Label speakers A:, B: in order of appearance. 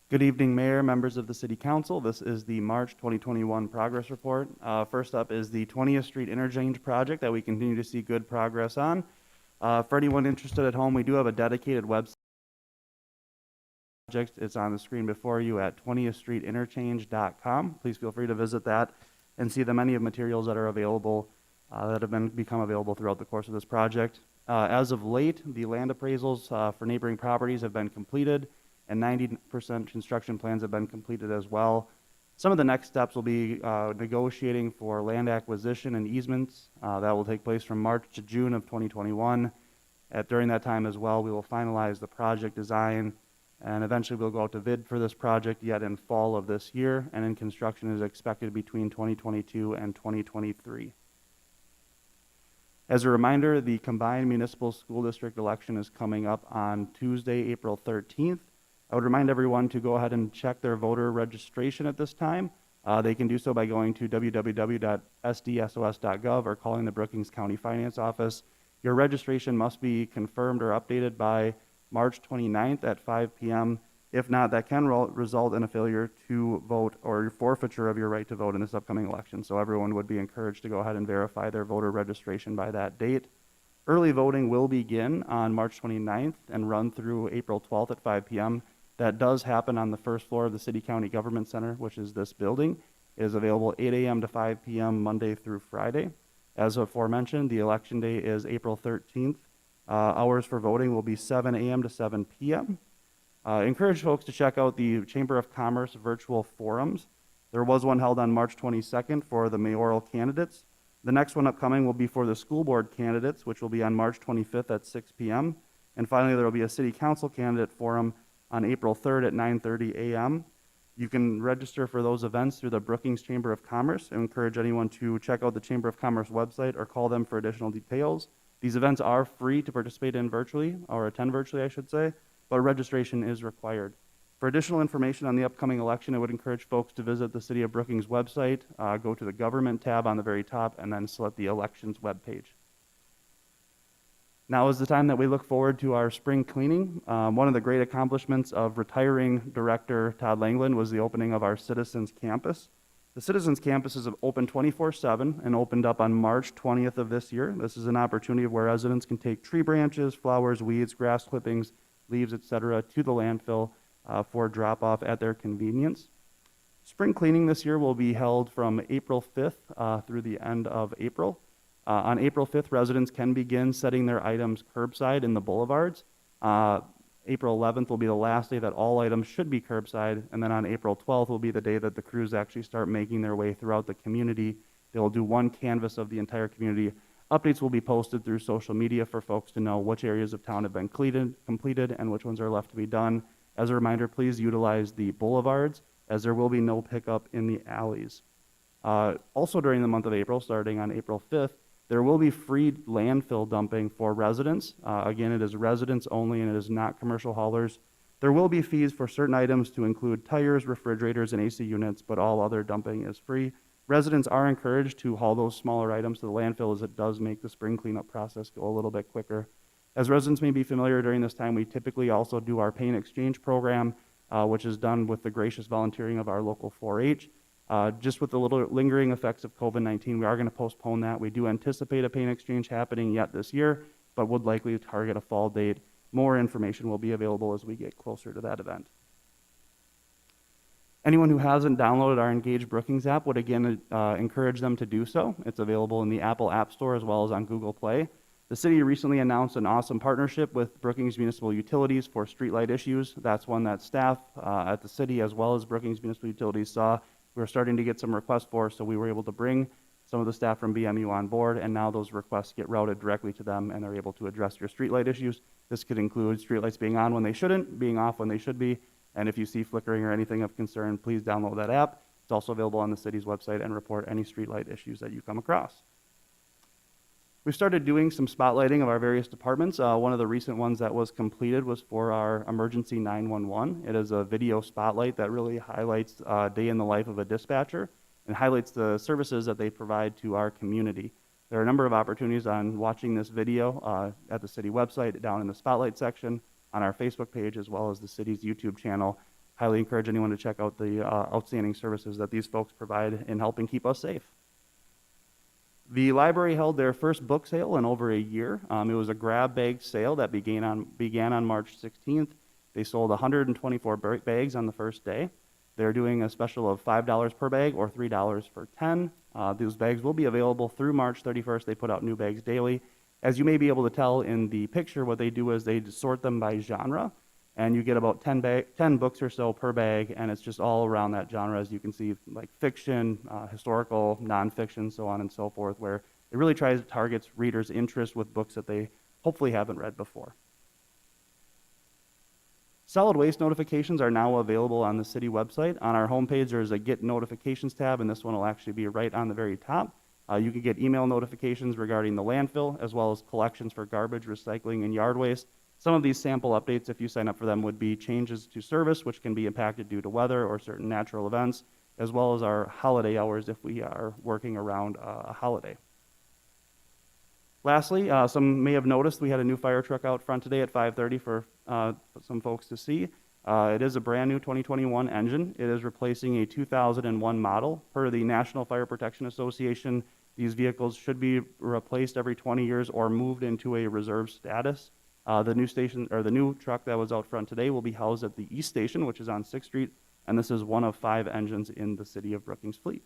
A: Good evening, Mayor, members of the City Council. This is the March 2021 progress report. First up is the 20th Street Interchange project that we continue to see good progress on. For anyone interested at home, we do have a dedicated website. It's on the screen before you at 20thstreetinterchange.com. Please feel free to visit that and see the many of materials that are available, that have become available throughout the course of this project. As of late, the land appraisals for neighboring properties have been completed, and 90% construction plans have been completed as well. Some of the next steps will be negotiating for land acquisition and easements. That will take place from March to June of 2021. During that time as well, we will finalize the project design, and eventually we'll go out to bid for this project yet in fall of this year, and in construction is expected between 2022 and 2023. As a reminder, the combined municipal school district election is coming up on Tuesday, April 13th. I would remind everyone to go ahead and check their voter registration at this time. They can do so by going to www.sdsos.gov or calling the Brookings County Finance Office. Your registration must be confirmed or updated by March 29th at 5 p.m. If not, that can result in a failure to vote or forfeiture of your right to vote in this upcoming election. So everyone would be encouraged to go ahead and verify their voter registration by that date. Early voting will begin on March 29th and run through April 12th at 5 p.m. That does happen on the first floor of the City County Government Center, which is this building. It is available 8 a.m. to 5 p.m. Monday through Friday. As aforementioned, the election day is April 13th. Hours for voting will be 7 a.m. to 7 p.m. Encourage folks to check out the Chamber of Commerce virtual forums. There was one held on March 22nd for the mayoral candidates. The next one upcoming will be for the school board candidates, which will be on March 25th at 6 p.m. And finally, there will be a city council candidate forum on April 3rd at 9:30 a.m. You can register for those events through the Brookings Chamber of Commerce. I encourage anyone to check out the Chamber of Commerce website or call them for additional details. These events are free to participate in virtually, or attend virtually, I should say, but registration is required. For additional information on the upcoming election, I would encourage folks to visit the City of Brookings website, go to the Government tab on the very top, and then select the Elections webpage. Now is the time that we look forward to our spring cleaning. One of the great accomplishments of retiring Director Todd Langland was the opening of our Citizens Campus. The Citizens Campus is open 24/7 and opened up on March 20th of this year. This is an opportunity where residents can take tree branches, flowers, weeds, grass clippings, leaves, etc. to the landfill for drop-off at their convenience. Spring cleaning this year will be held from April 5th through the end of April. On April 5th, residents can begin setting their items curbside in the boulevards. April 11th will be the last day that all items should be curbside, and then on April 12th will be the day that the crews actually start making their way throughout the community. They will do one canvas of the entire community. Updates will be posted through social media for folks to know which areas of town have been completed and which ones are left to be done. As a reminder, please utilize the boulevards, as there will be no pickup in the alleys. Also during the month of April, starting on April 5th, there will be free landfill dumping for residents. Again, it is residents only and it is not commercial haulers. There will be fees for certain items to include tires, refrigerators, and AC units, but all other dumping is free. Residents are encouraged to haul those smaller items to the landfill, as it does make the spring cleanup process go a little bit quicker. As residents may be familiar, during this time we typically also do our paint exchange program, which is done with the gracious volunteering of our local 4-H. Just with the little lingering effects of COVID-19, we are going to postpone that. We do anticipate a paint exchange happening yet this year, but would likely target a fall date. More information will be available as we get closer to that event. Anyone who hasn't downloaded our Engage Brookings app would again encourage them to do so. It's available in the Apple App Store as well as on Google Play. The city recently announced an awesome partnership with Brookings Municipal Utilities for streetlight issues. That's one that staff at the city as well as Brookings Municipal Utilities saw we were starting to get some requests for, so we were able to bring some of the staff from BMU on board, and now those requests get routed directly to them and they're able to address your streetlight issues. This could include streetlights being on when they shouldn't, being off when they should be, and if you see flickering or anything of concern, please download that app. It's also available on the city's website, and report any streetlight issues that you come across. We've started doing some spotlighting of our various departments. One of the recent ones that was completed was for our emergency 911. It is a video spotlight that really highlights a day in the life of a dispatcher and highlights the services that they provide to our community. There are a number of opportunities on watching this video at the city website, down in the spotlight section, on our Facebook page, as well as the city's YouTube channel. highly encourage anyone to check out the outstanding services that these folks provide in helping keep us safe. The library held their first book sale in over a year. It was a grab bag sale that began on March 16th. They sold 124 bags on the first day. They're doing a special of $5 per bag or $3 for 10. Those bags will be available through March 31st. They put out new bags daily. As you may be able to tell in the picture, what they do is they sort them by genre, and you get about 10 books or so per bag, and it's just all around that genre, as you can see, like fiction, historical, nonfiction, so on and so forth, where it really tries to target readers' interest with books that they hopefully haven't read before. Solid waste notifications are now available on the city website. On our homepage, there's a Get Notifications tab, and this one will actually be right on the very top. You can get email notifications regarding the landfill, as well as collections for garbage, recycling, and yard waste. Some of these sample updates, if you sign up for them, would be changes to service, which can be impacted due to weather or certain natural events, as well as our holiday hours if we are working around a holiday. Lastly, some may have noticed we had a new fire truck out front today at 5:30 for some folks to see. It is a brand new 2021 engine. It is replacing a 2001 model. Per the National Fire Protection Association, these vehicles should be replaced every 20 years or moved into a reserve status. The new truck that was out front today will be housed at the East Station, which is on 6th Street, and this is one of 5 engines in the City of Brookings fleet.